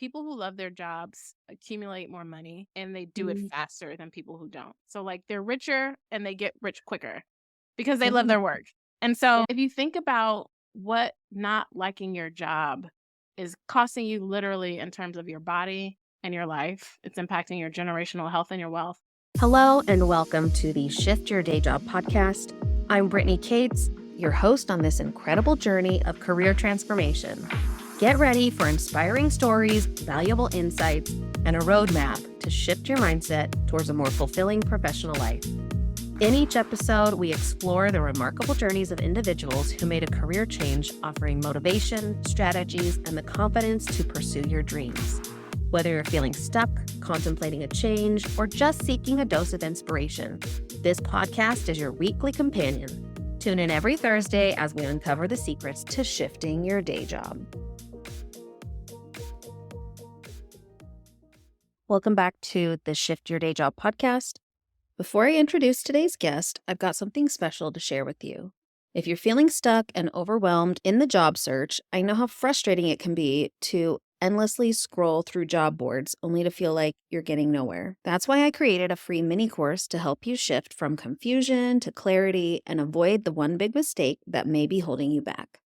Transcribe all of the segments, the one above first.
people who love their jobs accumulate more money and they do it Mm, faster than people who don't. So like they're richer and they get rich quicker because they love mhm. their work. And so if you think about what not liking your job is costing you literally in terms of your body and your life, it's impacting your generational health and your wealth. Hello, and welcome to the Shift Your Day Job podcast. I'm Brittany Cates, your host on this incredible journey of career transformation. Get ready for inspiring stories, valuable insights, and a roadmap to shift your mindset towards a more fulfilling professional life. In each episode, we explore the remarkable journeys of individuals who made a career change, offering motivation, strategies, and the confidence to pursue your dreams. Whether you're feeling stuck, contemplating a change, or just seeking a dose of inspiration, this podcast is your weekly companion. Tune in every Thursday as we uncover the secrets to shifting your day job. Welcome back to the Shift Your Day Job podcast. Before I introduce today's guest, I've got something special to share with you. If you're feeling stuck and overwhelmed in the job search, I know how frustrating it can be to endlessly scroll through job boards only to feel like you're getting nowhere. That's why I created a free mini course to help you shift from confusion to clarity and avoid the one big mistake that may be holding you back.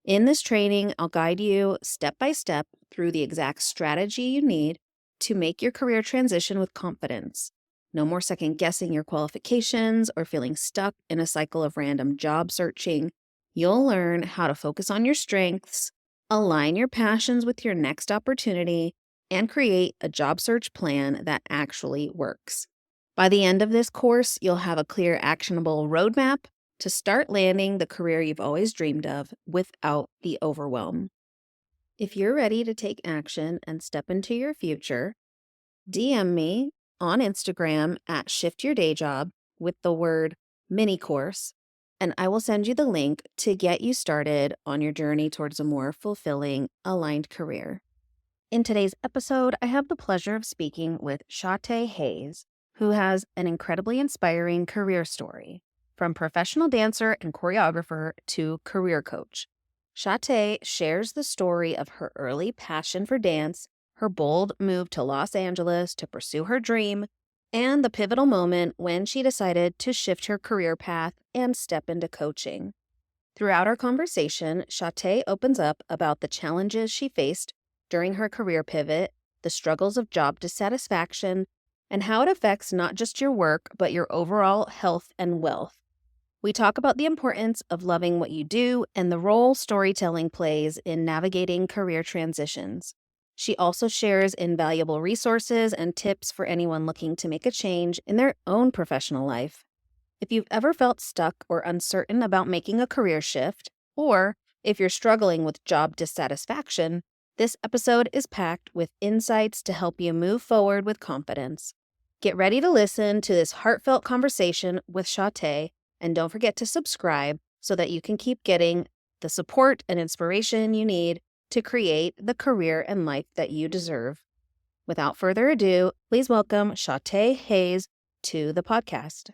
In this training, I'll guide you step by step through the exact strategy you need to make your career transition with confidence. No more second guessing your qualifications or feeling stuck in a cycle of random job searching. You'll learn how to focus on your strengths, align your passions with your next opportunity, and create a job search plan that actually works. By the end of this course, you'll have a clear, actionable roadmap to start landing the career you've always dreamed of without the overwhelm. If you're ready to take action and step into your future, DM me on Instagram at Shift Your Day Job with the word mini course, and I will send you the link to get you started on your journey towards a more fulfilling, aligned career. In today's episode, I have the pleasure of speaking with Shaté Hayes, who has an incredibly inspiring career story, from professional dancer and choreographer to career coach. Shaté shares the story of her early passion for dance, her bold move to Los Angeles to pursue her dream, and the pivotal moment when she decided to shift her career path and step into coaching. Throughout our conversation, Shaté opens up about the challenges she faced during her career pivot, the struggles of job dissatisfaction, and how it affects not just your work, but your overall health and wealth. We talk about the importance of loving what you do and the role storytelling plays in navigating career transitions. She also shares invaluable resources and tips for anyone looking to make a change in their own professional life. If you've ever felt stuck or uncertain about making a career shift, or if you're struggling with job dissatisfaction, this episode is packed with insights to help you move forward with confidence. Get ready to listen to this heartfelt conversation with Shaté, and don't forget to subscribe so that you can keep getting the support and inspiration you need to create the career and life that you deserve. Without further ado, please welcome Shaté Hayes to the podcast.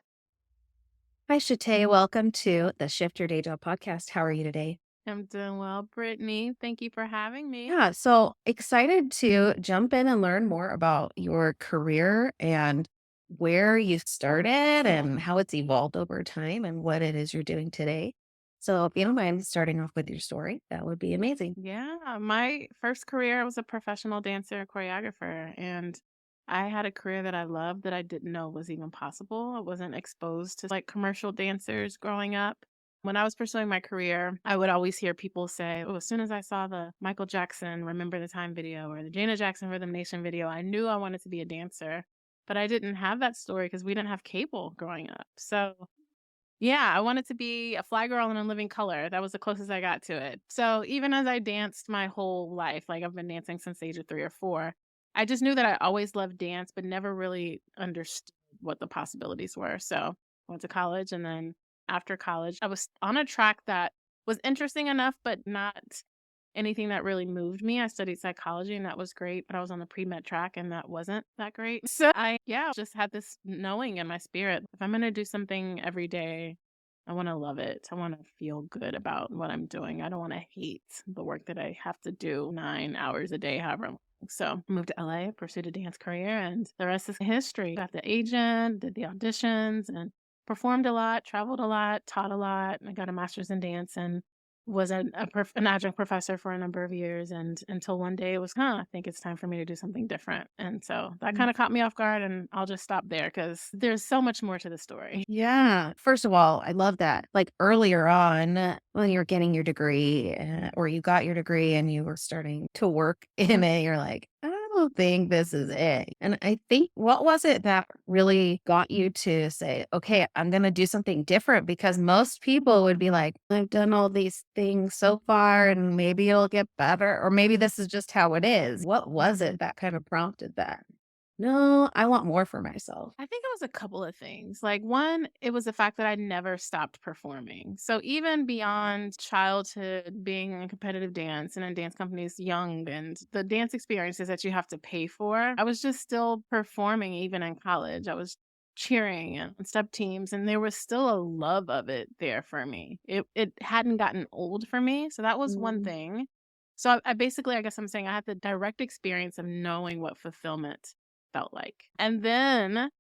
Hi, Shaté. Welcome to the Shift Your Day Job podcast. How are you today? I'm doing well, Brittany. Thank you for having me. Yeah, so excited to jump in and learn more about your career and where you started and how it's evolved over time and what it is you're doing today. So, if you don't mind starting off with your story, that would be amazing. Yeah, my first career, I was a professional dancer and choreographer, and I had a career that I loved that I didn't know was even possible. I wasn't exposed to like commercial dancers growing up. When I was pursuing my career, I would always hear people say, "Oh, as soon as I saw the Michael Jackson Remember the Time video or the Janet Jackson Rhythm Nation video, I knew I wanted to be a dancer." But I didn't have that story because we didn't have cable growing up. So yeah, I wanted to be a fly girl in a living color. That was the closest I got to it. So even as I danced my whole life, like I've been dancing since the age of 3 or 4, I just knew that I always loved dance, but never really understood what the possibilities were. So I went to college, and then after college, I was on a track that was interesting enough, but not anything that really moved me. I studied psychology, and that was great, but I was on the pre-med track and that wasn't that great. So I just had this knowing in my spirit. If I'm going to do something every day, I want to love it. I want to feel good about what I'm doing. I don't want to hate the work that I have to do 9 hours a day, however long So moved to LA, pursued a dance career, and the rest is history. Got the agent, did the auditions, and performed a lot, traveled a lot, taught a lot. I got a master's in dance and was an adjunct professor for a number of years. And until one day it was, I think it's time for me to do something different. And so that kind of caught me off guard. And I'll just stop there because there's so much more to the story. Yeah. First of all, I love that. Like earlier on, when you were getting your degree or you got your degree and you were starting to work in it, you're like, I don't think this is it. And I think what was it that really got you to say, okay, I'm going to do something different? Because most people would be like, I've done all these things so far and maybe it'll get better, or maybe this is just how it is. What was it that kind of prompted that? No, I want more for myself. I think it was a couple of things. Like, one, it was the fact that I never stopped performing. So, even beyond childhood, being in competitive dance and in dance companies young and the dance experiences that you have to pay for, I was just still performing even in college. I was cheering and on step teams, and there was still a love of it there for me. It hadn't gotten old for me. So, that was one Mm. thing. So, I basically, I guess I'm saying I had the direct experience of knowing what fulfillment felt like. And then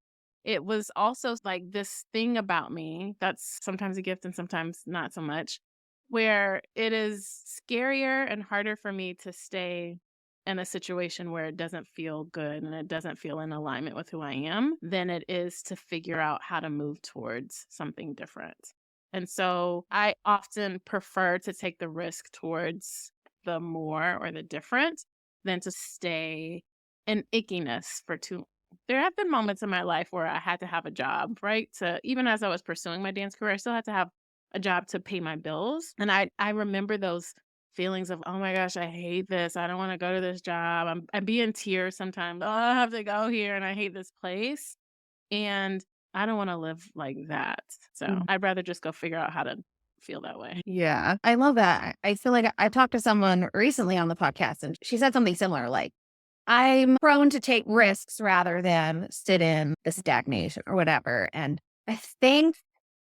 it was also like this thing about me that's sometimes a gift and sometimes not so much, where it is scarier and harder for me to stay in a situation where it doesn't feel good and it doesn't feel in alignment with who I am than it is to figure out how to move towards something different. And so I often prefer to take the risk towards the more or the different than to stay in ickiness for too long. There have been moments in my life where I had to have a job, right? To even as I was pursuing my dance career, I still had to have a job to pay my bills. And I remember those feelings of, oh my gosh, I hate this. I don't want to go to this job. I'd be in tears sometimes. Oh, I have to go here and I hate this place. And I don't want to live like that. So Mm. I'd rather just go figure out how to feel that way. Yeah, I love that. I feel like I talked to someone recently on the podcast and she said something similar like, I'm prone to take risks rather than sit in the stagnation or whatever. And I think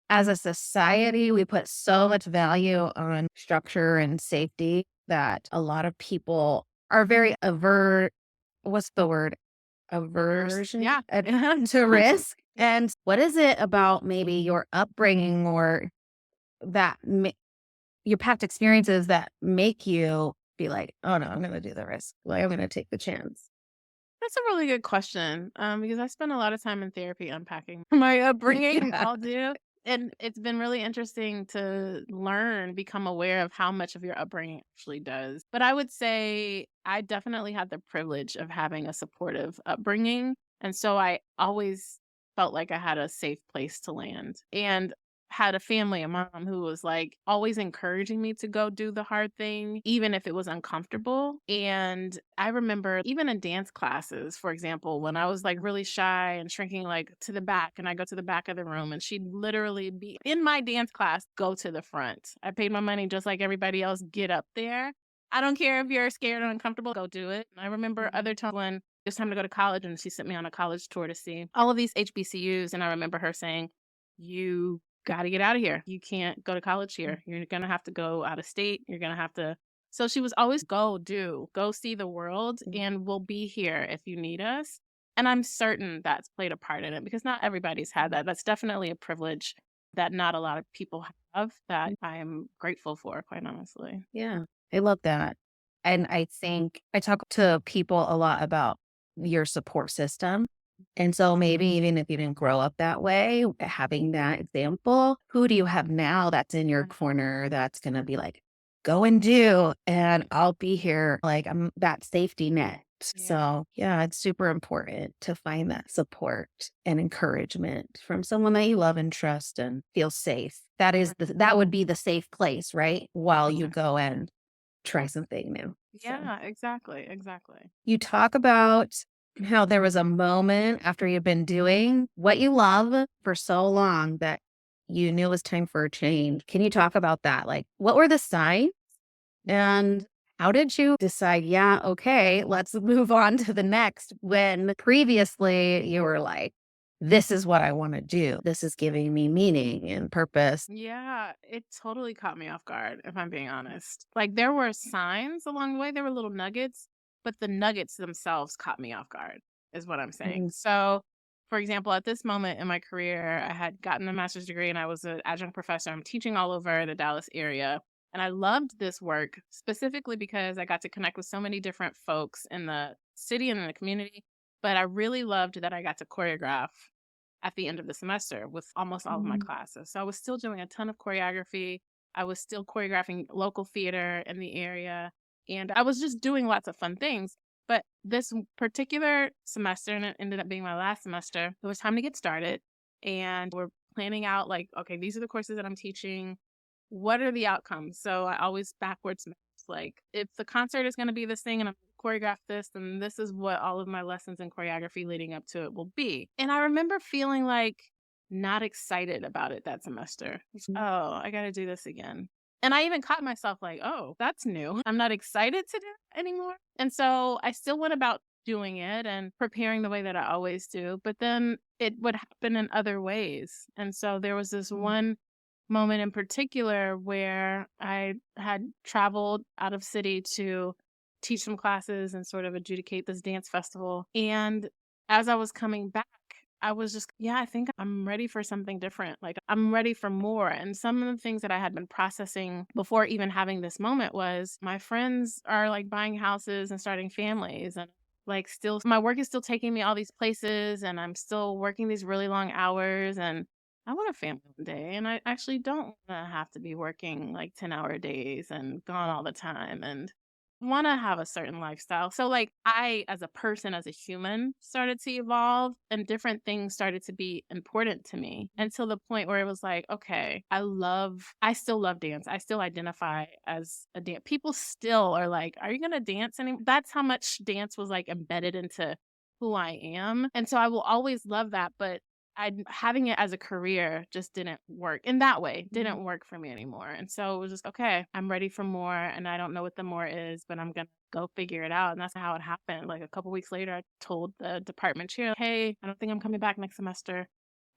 as a society, we put so much value on structure and safety that a lot of people are very what's the word? Averse. Aversion Yeah. to risk. And what is it about maybe your upbringing or that your past experiences that make you be like, "Oh, no, I'm gonna do the risk. Like, I'm gonna take the chance." That's a really good question, because I spend a lot of time in therapy unpacking my upbringing. Yeah. I'll do, and it's been really interesting to learn, become aware of how much of your upbringing actually does. But I would say I definitely had the privilege of having a supportive upbringing, and so I always felt like I had a safe place to land, and had a family, a mom who was like always encouraging me to go do the hard thing, even if it was uncomfortable. And I remember even in dance classes, for example, when I was like really shy and shrinking like to the back, and I go to the back of the room, and she'd literally be in my dance class, go to the front. I paid my money just like everybody else, get up there. I don't care if you're scared or uncomfortable, go do it. And I remember other times when it was time to go to college and she sent me on a college tour to see all of these HBCUs. And I remember her saying, you got to get out of here. You can't go to college here. You're going to have to go out of state. You're going to have to. So she was always go see the world, and we'll be here if you need us. And I'm certain that's played a part in it because not everybody's had that. That's definitely a privilege that not a lot of people have that I am grateful for, quite honestly. Yeah, I love that. And I think I talk to people a lot about your support system. And so maybe even if you didn't grow up that way, having that example, who do you have now that's in your corner that's going to be like, go and do, and I'll be here. Like I'm that safety net. Yeah. So yeah, it's super important to find that support and encouragement from someone that you love and trust and feel safe. That would be the safe place, right? While you Exactly. go and try something new. So Yeah, exactly. Exactly. you talk about how there was a moment after you've been doing what you love for so long that you knew it was time for a change. Can you talk about that? Like, what were the signs and how did you decide, yeah, okay, let's move on to the next when previously you were like, this is what I want to do. This is giving me meaning and purpose. Yeah, it totally caught me off guard, if I'm being honest. Like, there were signs along the way, there were little nuggets, but the nuggets themselves caught me off guard, is what I'm saying. Mhm. So, for example, at this moment in my career, I had gotten a master's degree and I was an adjunct professor. I'm teaching all over the Dallas area. And I loved this work specifically because I got to connect with so many different folks in the city and in the community. But I really loved that I got to choreograph at the end of the semester with almost all of my Mhm. classes. So I was still doing a ton of choreography. I was still choreographing local theater in the area. And I was just doing lots of fun things. But this particular semester, and it ended up being my last semester, it was time to get started. And we're planning out like, okay, these are the courses that I'm teaching. What are the outcomes? So I always backwards math. Like, if the concert is going to be this thing and I'm choreograph this, then this is what all of my lessons in choreography leading up to it will be. And I remember feeling like not excited about it that semester. Oh, I got to do this again. And I even caught myself like, oh, that's new. I'm not excited to do it anymore. And so I still went about doing it and preparing the way that I always do. But then it would happen in other ways. And so there was this Mhm. one moment in particular where I had traveled out of city to teach some classes and sort of adjudicate this dance festival. And as I was coming back, I was just, yeah, I think I'm ready for something different. Like, I'm ready for more. And some of the things that I had been processing before even having this moment was my friends are like buying houses and starting families. And like, still, my work is still taking me all these places, and I'm still working these really long hours. And I want a family one day. And I actually don't want to have to be working like 10-hour days and gone all the time. And wanna have a certain lifestyle. So, like, I, as a person, as a human, started to evolve and different things started to be important to me until the point where it was like, okay, I still love dance. I still identify as a dance. People still are like, are you gonna dance anymore? That's how much dance was like embedded into who I am. And so I will always love that. But having it as a career just didn't work in that way, didn't work for me anymore. And so it was just, okay, I'm ready for more. And I don't know what the more is, but I'm going to go figure it out. And that's how it happened. Like a couple weeks later, I told the department chair, hey, I don't think I'm coming back next semester.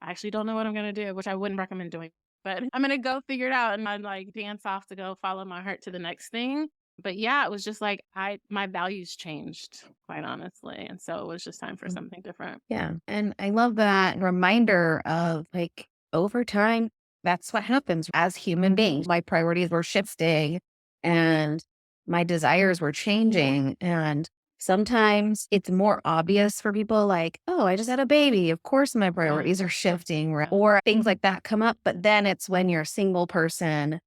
I actually don't know what I'm going to do, which I wouldn't recommend doing. But I'm going to go figure it out. And I like dance off to go follow my heart to the next thing. But yeah, it was just like my values changed, quite honestly. And so it was just time for Mhm. something different. Yeah. And I love that reminder of like over time, that's what happens as human beings. My priorities were shifting and my desires were changing. And sometimes it's more obvious for people like, oh, I just had a baby. Of course, my Yeah. priorities are shifting, or things like that come up. But then it's when you're a single person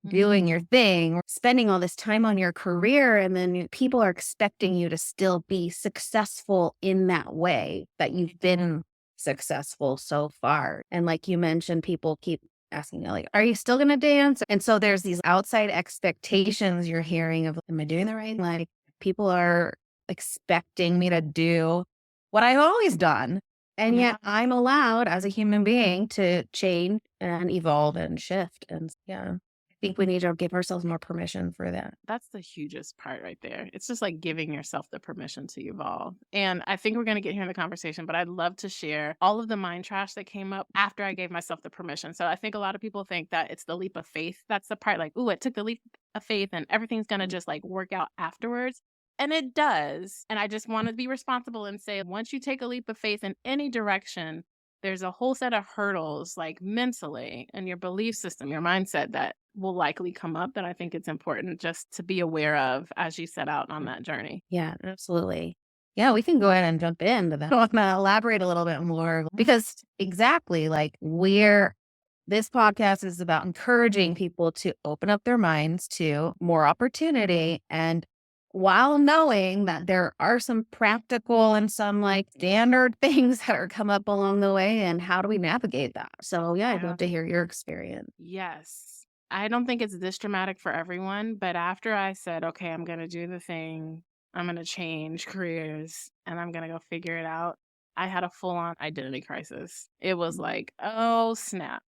doing your thing, or spending all this time on your career, and then people are expecting you to still be successful in that way that you've been successful so far. And like you mentioned, people keep asking you, like, are you still going to dance? And so there's these outside expectations you're hearing of, am I doing the right? Like, people are expecting me to do what I've always done. And Yeah. yet I'm allowed as a human being to change and evolve and shift. And yeah, think we need to give ourselves more permission for that. That's the hugest part right there. It's just like giving yourself the permission to evolve. And I think we're going to get here in the conversation, but I'd love to share all of the mind trash that came up after I gave myself the permission. So I think a lot of people think that it's the leap of faith. That's the part like, ooh, it took the leap of faith and everything's going to just like work out afterwards. And it does. And I just want to be responsible and say, once you take a leap of faith in any direction, there's a whole set of hurdles, like mentally and your belief system, your mindset that will likely come up that I think it's important just to be aware of as you set out on that journey. Yeah, absolutely. Yeah, we can go ahead and jump into that. I want to elaborate a little bit more because exactly like this podcast is about encouraging people to open up their minds to more opportunity, and while knowing that there are some practical and some like standard things that are come up along the way, and how do we navigate that? So yeah, I'd Yeah. love to hear your experience. Yes. I don't think it's this dramatic for everyone, but after I said, okay, I'm going to do the thing, I'm going to change careers and I'm going to go figure it out, I had a full on identity crisis. It was like, oh, snap.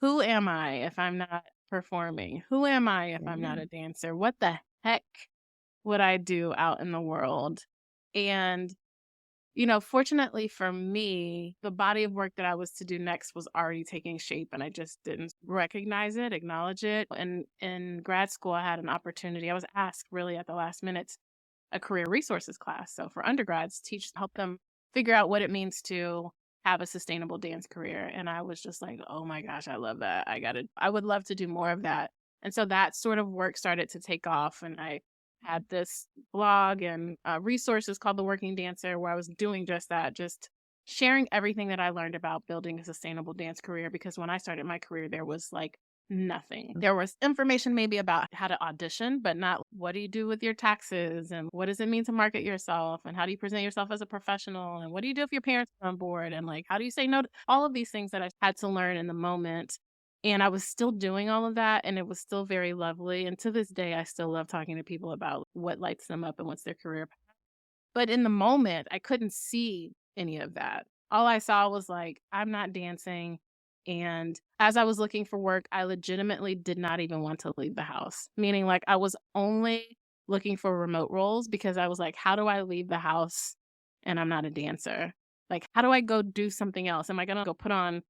Who am I if I'm not performing? Who am I if I'm not Yeah. a dancer? What the heck would I do out in the world? And fortunately for me, the body of work that I was to do next was already taking shape and I just didn't recognize it, acknowledge it. And in grad school, I had an opportunity. I was asked really at the last minute a career resources class. So for undergrads, help them figure out what it means to have a sustainable dance career. And I was just like, oh my gosh, I love that. I would love to do more of that. And so that sort of work started to take off. And I had this blog and resources called The Working Dancer, where I was doing just that, just sharing everything that I learned about building a sustainable dance career. Because when I started my career, there was like nothing. There was information maybe about how to audition, but not what do you do with your taxes and what does it mean to market yourself and how do you present yourself as a professional and what do you do if your parents are on board and like how do you say no to all of these things that I had to learn in the moment. And I was still doing all of that and it was still very lovely. And to this day, I still love talking to people about what lights them up and what's their career. But in the moment, I couldn't see any of that. All I saw was like, I'm not dancing. And as I was looking for work, I legitimately did not even want to leave the house, meaning like I was only looking for remote roles because I was like, how do I leave the house and I'm not a dancer? Like, how do I go do something else? Am I going to go put on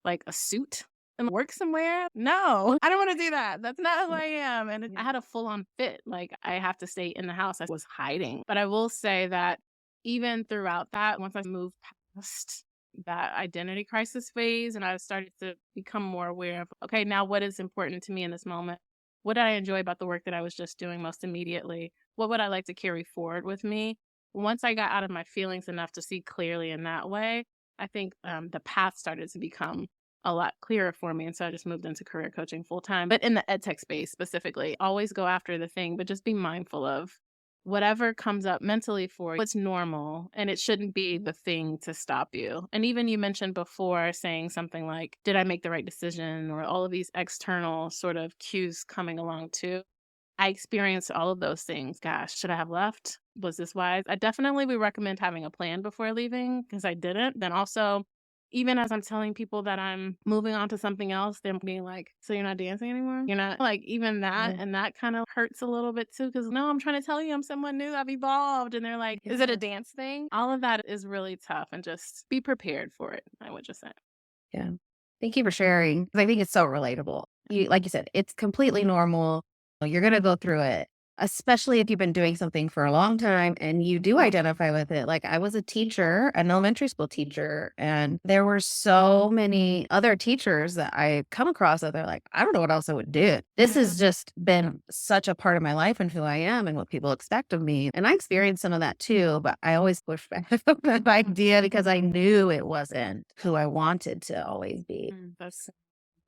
like a suit and work somewhere? No, I don't want to do that. That's not who I am. And I had a full on fit. Like, I have to stay in the house. I was hiding. But I will say that even throughout that, once I moved past that identity crisis phase and I started to become more aware of, okay, now what is important to me in this moment? What did I enjoy about the work that I was just doing most immediately? What would I like to carry forward with me? Once I got out of my feelings enough to see clearly in that way, I think the path started to become a lot clearer for me. And so I just moved into career coaching full time. But in the EdTech space specifically, always go after the thing, but just be mindful of whatever comes up mentally for you, it's normal and it shouldn't be the thing to stop you. And even you mentioned before saying something like, did I make the right decision? Or all of these external sort of cues coming along too. I experienced all of those things. Gosh, should I have left? Was this wise? I definitely would recommend having a plan before leaving because I didn't. Then also, even as I'm telling people that I'm moving on to something else, they're being like, so you're not dancing anymore? You're not like even that. Yeah. And that kind of hurts a little bit too. Cause no, I'm trying to tell you I'm someone new. I've evolved. And they're like, is it a dance thing? All of that is really tough and just be prepared for it. I would just say. Yeah. Thank you for sharing, 'cause I think it's so relatable. Like you said, it's completely normal. You're gonna go through it, especially if you've been doing something for a long time and you do identify with it. Like I was a teacher, an elementary school teacher, and there were so many other teachers that I come across that they're like, I don't know what else I would do. This has just been such a part of my life and who I am and what people expect of me. And I experienced some of that too, but I always pushed back that idea because I knew it wasn't who I wanted to always be. That's,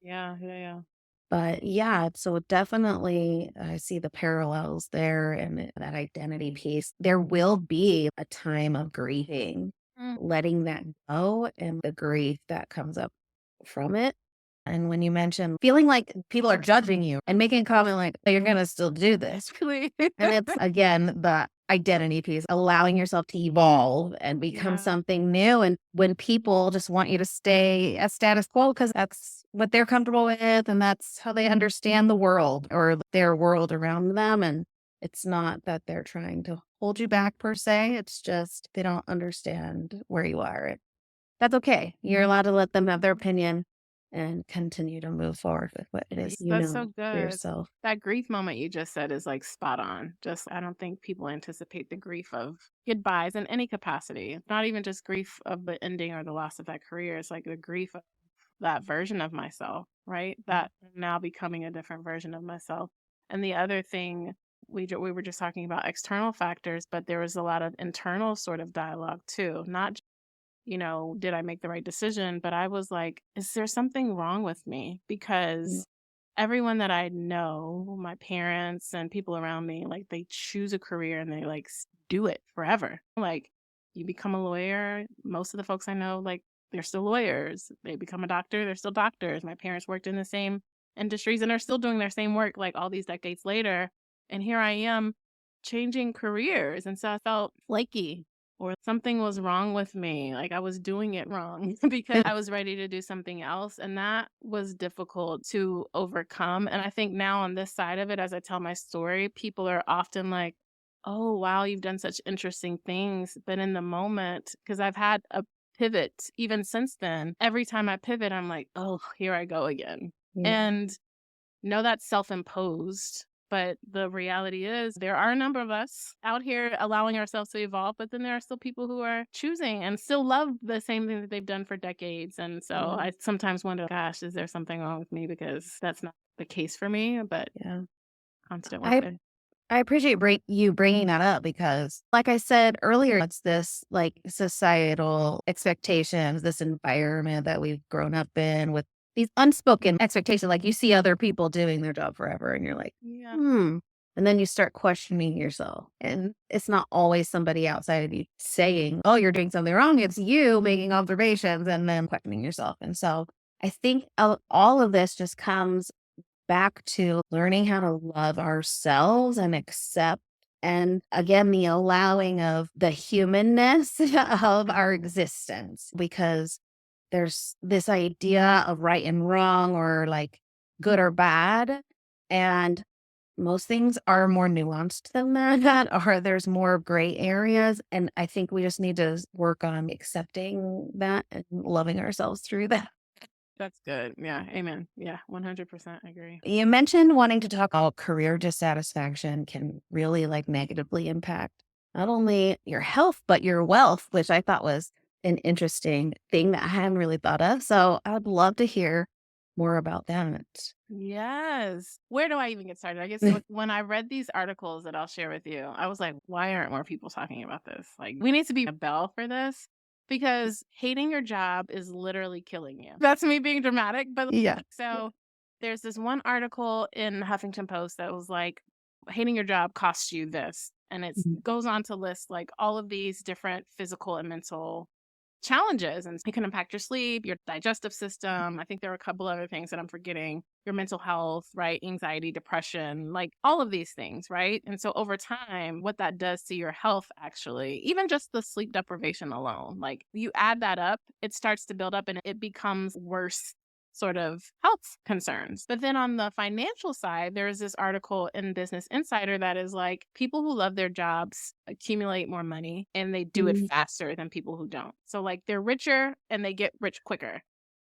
yeah, yeah, yeah. But yeah, so definitely I see the parallels there and that identity piece. There will be a time of grieving, Mm. letting that go and the grief that comes up from it. And when you mention feeling like people are judging you and making a comment like, "Oh, you're going to still do this." Really? And it's again the identity piece, allowing yourself to evolve and become Yeah. something new. And when people just want you to stay as status quo because that's what they're comfortable with and that's how they understand the world or their world around them. And it's not that they're trying to hold you back per se. It's just they don't understand where you are. That's okay. You're allowed to let them have their opinion and continue to move forward with what it is you That's so know for good. yourself. That grief moment you just said is like spot on. Just, I don't think people anticipate the grief of goodbyes in any capacity, not even just grief of the ending or the loss of that career. It's like the grief of that version of myself, right? That I'm now becoming a different version of myself. And the other thing, we were just talking about external factors, but there was a lot of internal sort of dialogue too, not did I make the right decision? But I was like, is there something wrong with me? Mm, Because everyone that I know, my parents and people around me, like they choose a career and they like do it forever. Like you become a lawyer. Most of the folks I know, like they're still lawyers. They become a doctor, they're still doctors. My parents worked in the same industries and are still doing their same work like all these decades later. And here I am changing careers. And so I felt flaky or something was wrong with me. Like I was doing it wrong because I was ready to do something else. And that was difficult to overcome. And I think now on this side of it, as I tell my story, people are often like, oh, wow, you've done such interesting things. But in the moment, because I've had a pivot even since then, every time I pivot, I'm like, oh, here I go again. yeah. And no, that's self imposed. But the reality is there are a number of us out here allowing ourselves to evolve, but then there are still people who are choosing and still love the same thing that they've done for decades. And so Yeah. I sometimes wonder, gosh, is there something wrong with me? Because that's not the case for me, but Yeah. constant work I there. I appreciate you bringing that up because, like I said earlier, it's this like societal expectations, this environment that we've grown up in with these unspoken expectations. Like you see other people doing their job forever and you're like, Yeah. hmm. And then you start questioning yourself. And it's not always somebody outside of you saying, oh, you're doing something wrong. It's you making observations and then questioning yourself. And so I think all of this just comes back to learning how to love ourselves and accept, and again, the allowing of the humanness of our existence, because there's this idea of right and wrong or like good or bad. And most things are more nuanced than that, or there's more gray areas. And I think we just need to work on accepting that and loving ourselves through that. That's good. Yeah. Amen. Yeah. 100% agree. You mentioned wanting to talk about career dissatisfaction can really like negatively impact not only your health, but your wealth, which I thought was an interesting thing that I hadn't really thought of. So I'd love to hear more about that. Yes. Where do I even get started? I guess when I read these articles that I'll share with you, I was like, why aren't more people talking about this? Like, we need to be a bell for this because hating your job is literally killing you. That's me being dramatic. But Yeah. so there's this one article in Huffington Post that was like, hating your job costs you this. And it Mhm. goes on to list like all of these different physical and mental challenges, and it can impact your sleep, your digestive system. I think there are a couple other things that I'm forgetting. Your mental health, right? Anxiety, depression, like all of these things, right? And so over time, what that does to your health, actually, even just the sleep deprivation alone, like you add that up, it starts to build up and it becomes worse sort of health concerns. But then on the financial side, there's this article in Business Insider that is like people who love their jobs accumulate more money and they do it Mm. faster than people who don't. So like they're richer and they get rich quicker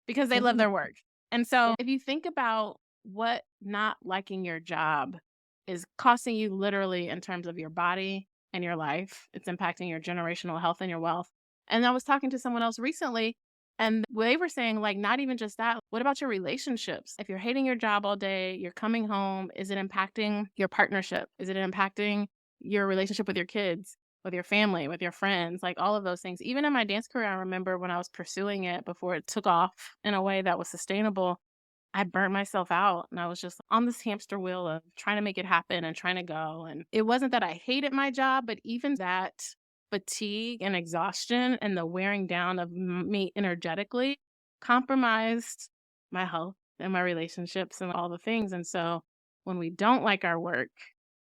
because they love Mhm. their work. And so if you think about what not liking your job is costing you literally in terms of your body and your life, it's impacting your generational health and your wealth. And I was talking to someone else recently and they were saying, like, not even just that, what about your relationships? If you're hating your job all day, you're coming home, is it impacting your partnership? Is it impacting your relationship with your kids, with your family, with your friends, like all of those things? Even in my dance career, I remember when I was pursuing it before it took off in a way that was sustainable, I burnt myself out and I was just on this hamster wheel of trying to make it happen and trying to go. And it wasn't that I hated my job, but even that fatigue and exhaustion and the wearing down of me energetically compromised my health and my relationships and all the things. And so when we don't like our work,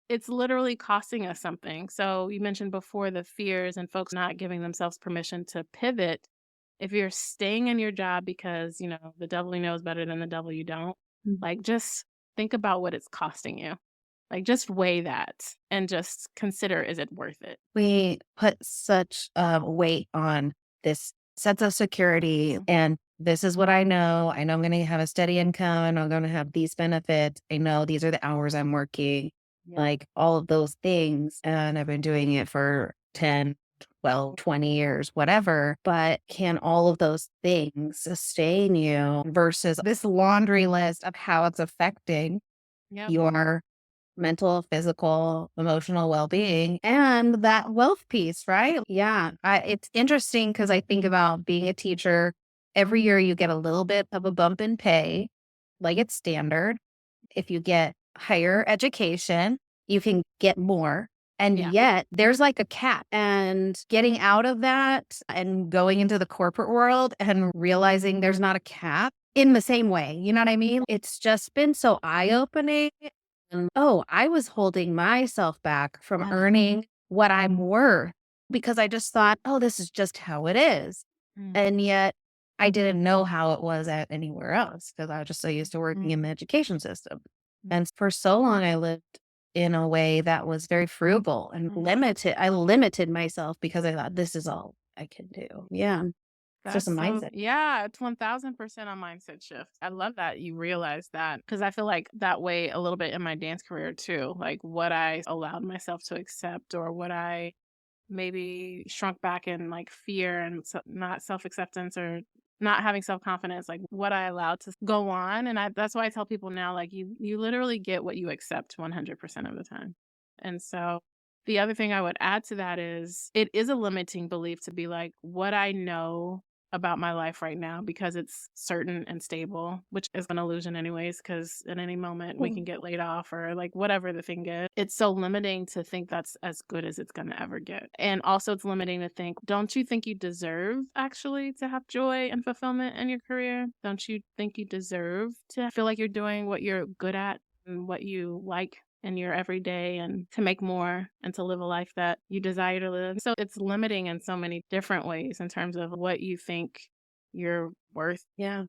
it's literally costing us something. So you mentioned before the fears and folks not giving themselves permission to pivot. If you're staying in your job because, the devil you know is better than the devil you don't, like just think about what it's costing you. Like just weigh that and just consider, is it worth it? We put such weight on this sense of security. And this is what I know. I know I'm going to have a steady income and I'm going to have these benefits. I know these are the hours I'm working, Yeah. like all of those things. And I've been doing it for 10, 12, 20 years, whatever. But can all of those things sustain you versus this laundry list of how it's affecting Yep. your mental, physical, emotional well-being and that wealth piece, right? Yeah. It's interesting because I think about being a teacher. Every year you get a little bit of a bump in pay, like it's standard. If you get higher education, you can get more. And Yeah. yet there's like a cap, and getting out of that and going into the corporate world and realizing there's not a cap in the same way. You know what I mean? It's just been so eye opening. And oh, I was holding myself back from earning what I'm worth because I just thought, oh, this is just how it is. Mm, And yet I didn't know how it was at anywhere else because I was just so used to working in the education system. mm, And for so long, I lived in a way that was very frugal and mm. limited. I limited myself because I thought this is all I can do. Yeah. It's just That's a so mindset. yeah, it's 1000% a mindset shift. I love that you realize that because I feel like that way a little bit in my dance career too. Like what I allowed myself to accept or what I maybe shrunk back in like fear and not self-acceptance or not having self-confidence, like what I allowed to go on. And that's why I tell people now, like you literally get what you accept 100% of the time. And so the other thing I would add to that is it is a limiting belief to be like what I know about my life right now because it's certain and stable, which is an illusion anyways, because at any moment we can Mm. get laid off or like whatever the thing is. It's so limiting to think that's as good as it's gonna ever get. And also it's limiting to think, don't you think you deserve actually to have joy and fulfillment in your career? Don't you think you deserve to feel like you're doing what you're good at and what you like in your everyday and to make more and to live a life that you desire to live. So it's limiting in so many different ways in terms of what you think you're worth. Yeah.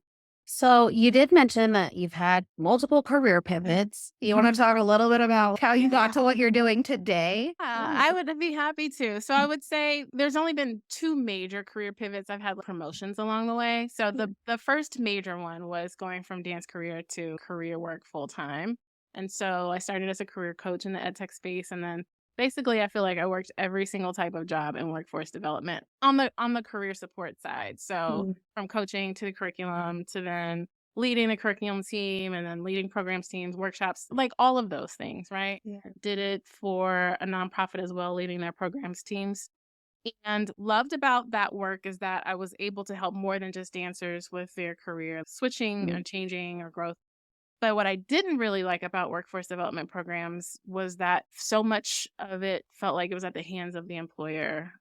So you did mention that you've had multiple career pivots. You want to talk a little bit about how you got to what you're doing today? Yeah. I would be happy to. So I would say there's only been two major career pivots. I've had promotions along the way. So the first major one was going from dance career to career work full time. And so I started as a career coach in the EdTech space and then basically I feel like I worked every single type of job in workforce development on the career support side. So Mm. from coaching to the curriculum to then leading the curriculum team and then leading programs teams, workshops, like all of those things, right? Yeah. Did it for a nonprofit as well, leading their programs teams. And loved about that work is that I was able to help more than just dancers with their career switching Mm. and changing or growth. But what I didn't really like about workforce development programs was that so much of it felt like it was at the hands of the employer,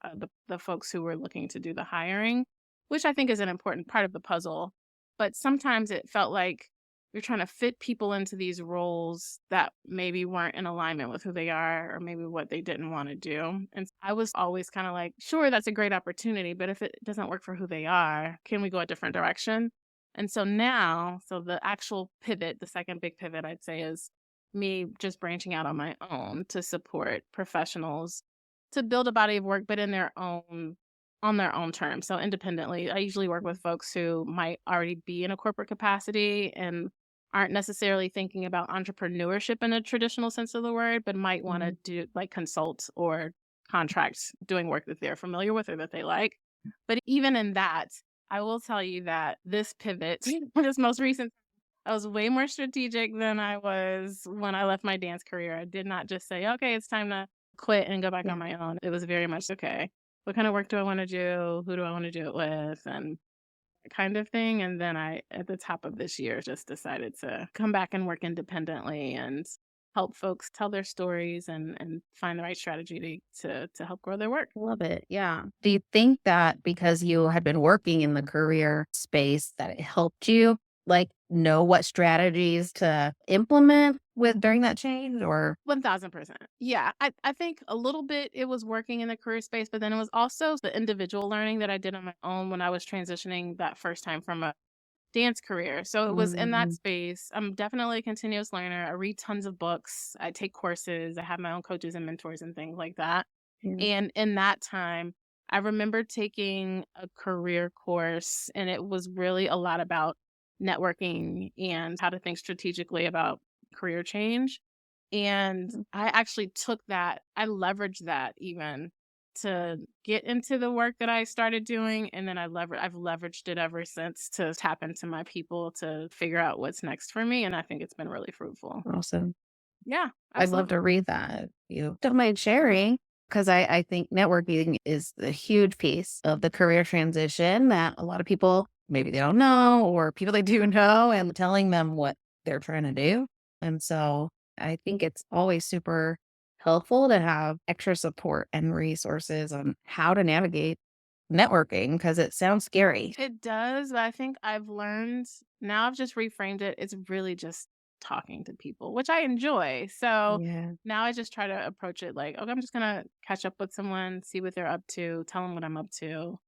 the folks who were looking to do the hiring, which I think is an important part of the puzzle. But sometimes it felt like you're trying to fit people into these roles that maybe weren't in alignment with who they are or maybe what they didn't want to do. And I was always kind of like, sure, that's a great opportunity, but if it doesn't work for who they are, can we go a different direction? And so now, so the actual pivot, the second big pivot I'd say is me just branching out on my own to support professionals to build a body of work, but in their own on their own terms. So independently, I usually work with folks who might already be in a corporate capacity and aren't necessarily thinking about entrepreneurship in a traditional sense of the word, but might want to Mm. do like consult or contract doing work that they're familiar with or that they like. But even in that, I will tell you that this pivot, this most recent, I was way more strategic than I was when I left my dance career. I did not just say, okay, it's time to quit and go back on Yeah. my own. It was very much, okay, what kind of work do I want to do? Who do I want to do it with? And that kind of thing. And then I, at the top of this year, just decided to come back and work independently and help folks tell their stories and find the right strategy to help grow their work. Love it. Yeah. Do you think that because you had been working in the career space that it helped you like know what strategies to implement with during that change or 1000%. Yeah, I think a little bit it was working in the career space, but then it was also the individual learning that I did on my own when I was transitioning that first time from a dance career. So it was in that Mhm. space. I'm definitely a continuous learner. I read tons of books. I take courses. I have my own coaches and mentors and things like that. Yeah. And in that time, I remember taking a career course, and it was really a lot about networking and how to think strategically about career change. And I actually took that, I leveraged that even to get into the work that I started doing. And then I've leveraged it ever since to tap into my people to figure out what's next for me. And I think it's been really fruitful. Awesome. Yeah, I'd love absolutely. to read that. If you don't mind sharing, because I think networking is a huge piece of the career transition that a lot of people maybe they don't know, or people they do know, and telling them what they're trying to do. And so I think it's always super helpful to have extra support and resources on how to navigate networking because it sounds scary. It does, but I think I've learned now I've just reframed it. It's really just talking to people, which I enjoy. So Yeah. now I just try to approach it like, okay, I'm just gonna catch up with someone, see what they're up to, tell them what I'm up to,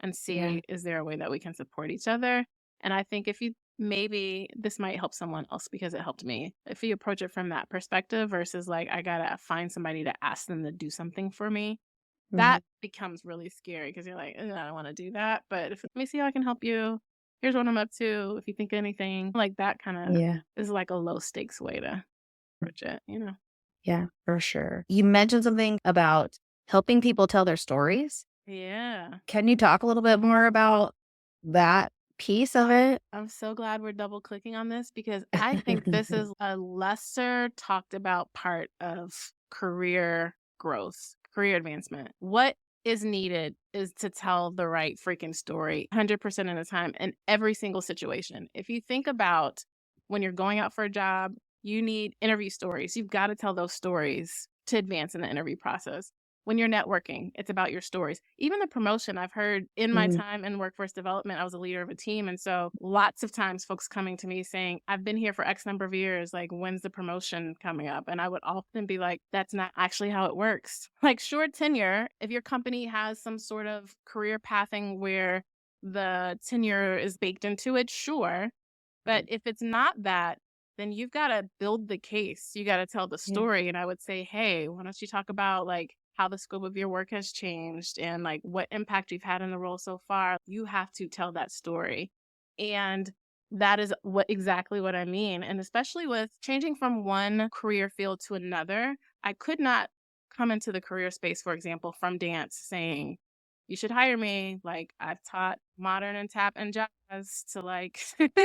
and Yeah. see is there a way that we can support each other. And I think if you maybe this might help someone else because it helped me. If you approach it from that perspective versus like I gotta find somebody to ask them to do something for me, Mhm. that becomes really scary because you're like, "Ugh, I don't wanna do that, but if let me see how I can help you. Here's what I'm up to. If you think of anything," like, that kinda Yeah. is like a low stakes way to approach it, Yeah, for sure. You mentioned something about helping people tell their stories. Yeah. Can you talk a little bit more about that piece of it? I'm so glad we're double clicking on this because I think this is a lesser talked about part of career growth, career advancement. What is needed is to tell the right freaking story 100% of the time in every single situation. If you think about when you're going out for a job, you need interview stories. You've got to tell those stories to advance in the interview process. When you're networking, it's about your stories. Even the promotion I've heard in my Mm, time in workforce development, I was a leader of a team. And so lots of times folks coming to me saying, I've been here for X number of years. Like, when's the promotion coming up? And I would often be like, that's not actually how it works. Like, short tenure, if your company has some sort of career pathing where the tenure is baked into it, sure. But if it's not that, then you've gotta build the case. You gotta tell the yeah, story, and I would say, "Hey, why don't you talk about, like, how the scope of your work has changed and, like, what impact you've had in the role so far?" You have to tell that story, and that is exactly what I mean, and especially with changing from one career field to another, I could not come into the career space, for example, from dance saying, you should hire me. Like, I've taught modern and tap and jazz to like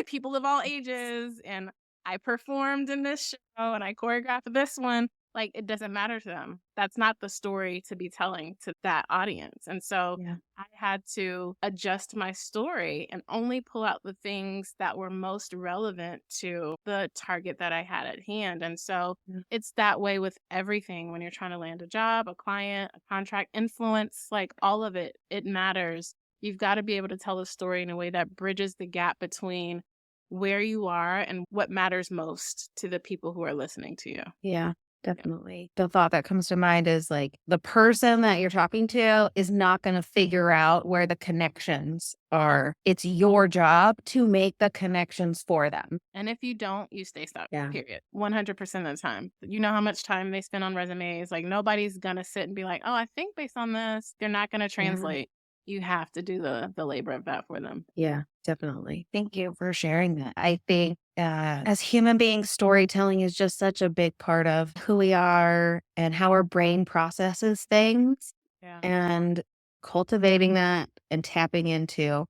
people of all ages, and I performed in this show and I choreographed this one. Like, it doesn't matter to them. That's not the story to be telling to that audience. And so yeah, I had to adjust my story and only pull out the things that were most relevant to the target that I had at hand. And so yeah, it's that way with everything when you're trying to land a job, a client, a contract, influence, like all of it, it matters. You've got to be able to tell the story in a way that bridges the gap between where you are and what matters most to the people who are listening to you. yeah, Yeah. definitely. The thought that comes to mind is like the person that you're talking to is not going to figure out where the connections are. It's your job to make the connections for them. And if you don't, you stay stuck, Yeah. period. 100% of the time. You know how much time they spend on resumes. Like, nobody's going to sit and be like, oh, I think based on this, they're not going to Yeah. translate. You have to do the labor of that for them. Yeah, definitely. Thank you for sharing that. I think as human beings, storytelling is just such a big part of who we are and how our brain processes things. Yeah. And cultivating that and tapping into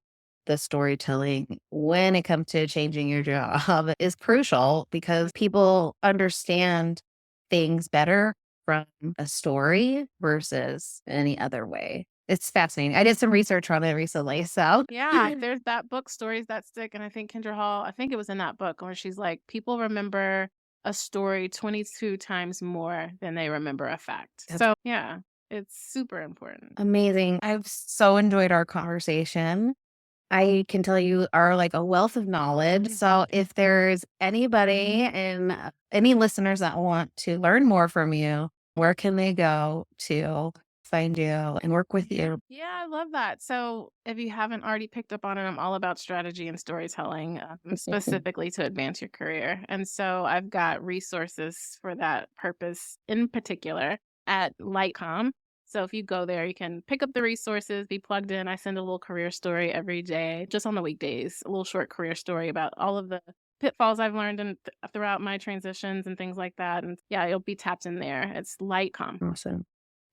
the storytelling when it comes to changing your job is crucial because people understand things better from a story versus any other way. It's fascinating. I did some research on it recently, so Yeah, there's that book, Stories That Stick, and I think Kendra Hall, I think it was in that book where she's like, people remember a story 22 times more than they remember a fact. that's So, yeah, it's super important. amazing. I've so enjoyed our conversation. I can tell you are like a wealth of knowledge. So if there's anybody and any listeners that want to learn more from you, where can they go to find you and work with you? Yeah, I love that. So, if you haven't already picked up on it, I'm all about strategy and storytelling, specifically to advance your career. And so, I've got resources for that purpose in particular at Lightcom. So, if you go there, you can pick up the resources, be plugged in. I send a little career story every day, just on the weekdays, a little short career story about all of the pitfalls I've learned throughout my transitions and things like that. And yeah, you'll be tapped in there. It's Lightcom. Awesome.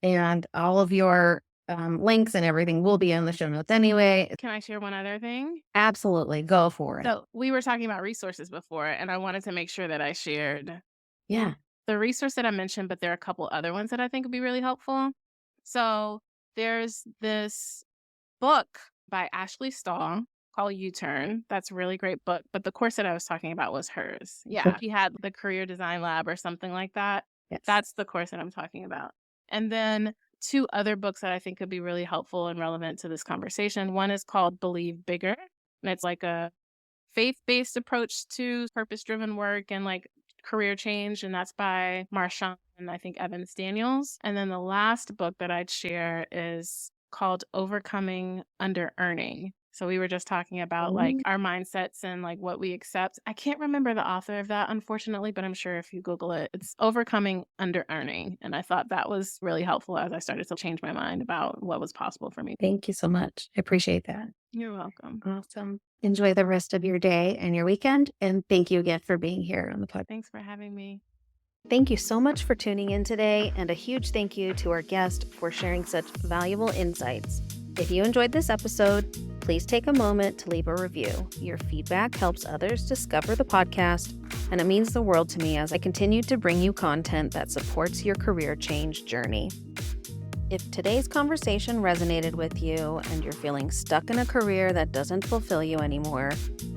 And all of your links and everything will be in the show notes anyway. Can I share one other thing? Absolutely. Go for it. So, we were talking about resources before, and I wanted to make sure that I shared Yeah. the resource that I mentioned, but there are a couple other ones that I think would be really helpful. So, there's this book by Ashley Stahl called U-Turn. That's a really great book, but the course that I was talking about was hers. Yeah, she had the Career Design Lab or something like that. Yes. That's the course that I'm talking about. And then two other books that I think could be really helpful and relevant to this conversation. One is called Believe Bigger, and it's like a faith-based approach to purpose-driven work and, like, career change, and that's by Marshawn and I think Evans Daniels. And then the last book that I'd share is called Overcoming Under-Earning. So we were just talking about like Oh, our mindsets and like what we accept. I can't remember the author of that, unfortunately, but I'm sure if you Google it, it's Overcoming Under Earning. And I thought that was really helpful as I started to change my mind about what was possible for me. thank you so much. I appreciate that. You're welcome. Awesome. Enjoy the rest of your day and your weekend. And thank you again for being here on the podcast. Thanks for having me. Thank you so much for tuning in today, and a huge thank you to our guest for sharing such valuable insights. If you enjoyed this episode, please take a moment to leave a review. Your feedback helps others discover the podcast, and it means the world to me as I continue to bring you content that supports your career change journey. If today's conversation resonated with you and you're feeling stuck in a career that doesn't fulfill you anymore,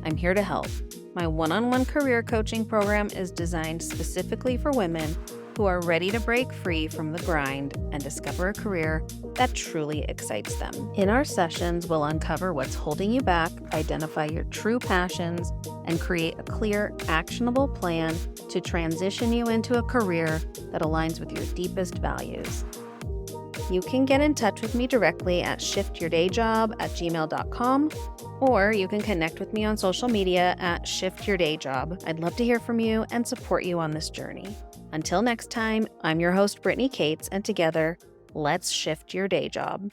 I'm here to help. My one-on-one career coaching program is designed specifically for women who are ready to break free from the grind and discover a career that truly excites them. In our sessions, we'll uncover what's holding you back, identify your true passions, and create a clear, actionable plan to transition you into a career that aligns with your deepest values. You can get in touch with me directly at shiftyourdayjob@gmail.com, or you can connect with me on social media at shiftyourdayjob. I'd love to hear from you and support you on this journey. Until next time, I'm your host, Brittany Cates, and together, let's shift your day job.